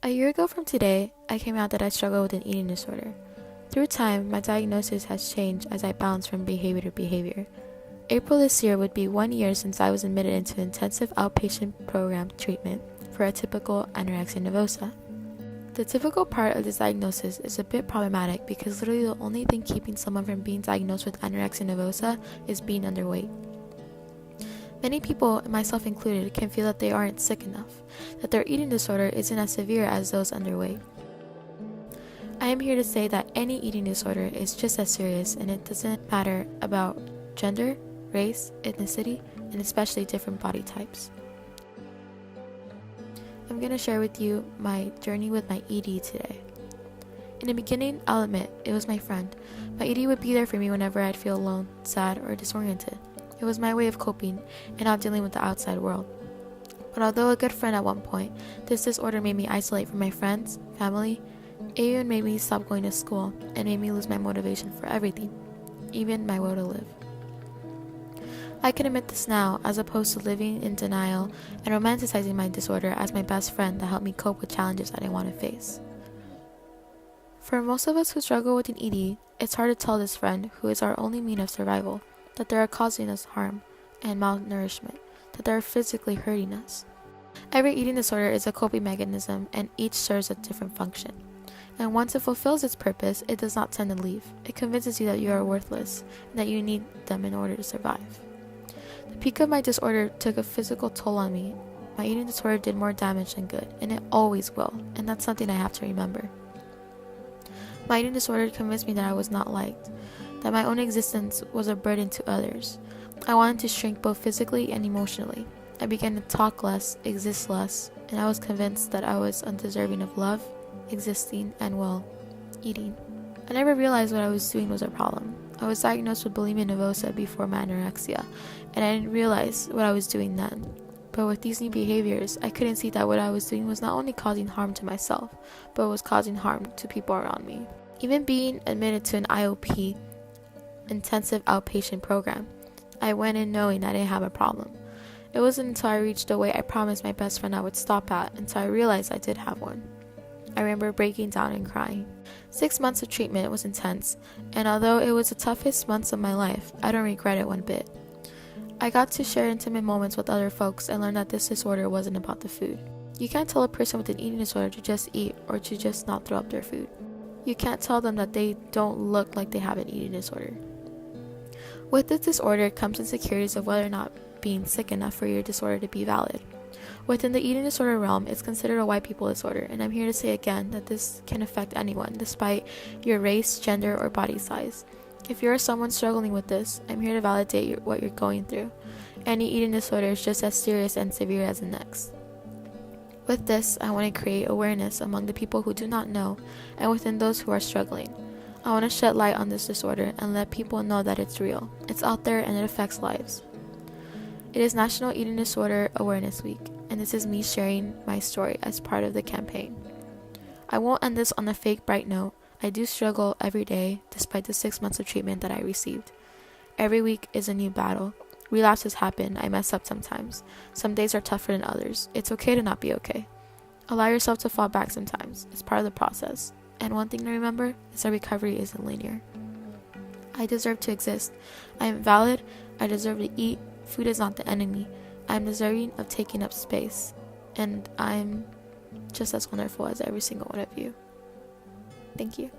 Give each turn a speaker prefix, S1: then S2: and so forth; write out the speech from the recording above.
S1: A year ago from today, I came out that I struggle with an eating disorder. Through time, my diagnosis has changed as I bounce from behavior to behavior. April this year would be 1 year since I was admitted into intensive outpatient program treatment for atypical anorexia nervosa. The typical part of this diagnosis is a bit problematic because literally the only thing keeping someone from being diagnosed with anorexia nervosa is being underweight. Many people, myself included, can feel that they aren't sick enough, that their eating disorder isn't as severe as those underweight. I am here to say that any eating disorder is just as serious, and it doesn't matter about gender, race, ethnicity, and especially different body types. I'm going to share with you my journey with my ED today. In the beginning, I'll admit, it was my friend. My ED would be there for me whenever I'd feel alone, sad, or disoriented. It was my way of coping and not dealing with the outside world. But although a good friend at one point, this disorder made me isolate from my friends, family. It even made me stop going to school and made me lose my motivation for everything, even my will to live. I can admit this now, as opposed to living in denial and romanticizing my disorder as my best friend that helped me cope with challenges I didn't want to face. For most of us who struggle with an ED, it's hard to tell this friend, who is our only means of survival, that they are causing us harm and malnourishment, that they are physically hurting us. Every eating disorder is a coping mechanism, and each serves a different function. And once it fulfills its purpose, it does not tend to leave. It convinces you that you are worthless and that you need them in order to survive. The peak of my disorder took a physical toll on me. My eating disorder did more damage than good, and it always will, and that's something I have to remember. My eating disorder convinced me that I was not liked, that my own existence was a burden to others. I wanted to shrink both physically and emotionally. I began to talk less, exist less, and I was convinced that I was undeserving of love, existing, and well, eating. I never realized what I was doing was a problem. I was diagnosed with bulimia nervosa before my anorexia, and I didn't realize what I was doing then. But with these new behaviors, I couldn't see that what I was doing was not only causing harm to myself, but was causing harm to people around me. Even being admitted to an IOP, intensive outpatient program, I went in knowing I didn't have a problem. It wasn't until I reached the weight I promised my best friend I would stop at until I realized I did have one. I remember breaking down and crying. 6 months of treatment was intense, and although it was the toughest months of my life, I don't regret it one bit. I got to share intimate moments with other folks and learn that this disorder wasn't about the food. You can't tell a person with an eating disorder to just eat or to just not throw up their food. You can't tell them that they don't look like they have an eating disorder. With this disorder comes insecurities of whether or not being sick enough for your disorder to be valid. Within the eating disorder realm, it's considered a white people disorder, and I'm here to say again that this can affect anyone, despite your race, gender, or body size. If you're someone struggling with this, I'm here to validate what you're going through. Any eating disorder is just as serious and severe as the next. With this, I want to create awareness among the people who do not know, and within those who are struggling. I want to shed light on this disorder and let people know that it's real. It's out there and it affects lives. It is National Eating Disorder Awareness Week, and this is me sharing my story as part of the campaign. I won't end this on a fake bright note. I do struggle every day despite the 6 months of treatment that I received. Every week is a new battle. Relapses happen. I mess up sometimes. Some days are tougher than others. It's okay to not be okay. Allow yourself to fall back sometimes. It's part of the process. And one thing to remember is that recovery isn't linear. I deserve to exist. I am valid. I deserve to eat. Food is not the enemy. I am deserving of taking up space. And I'm just as wonderful as every single one of you. Thank you.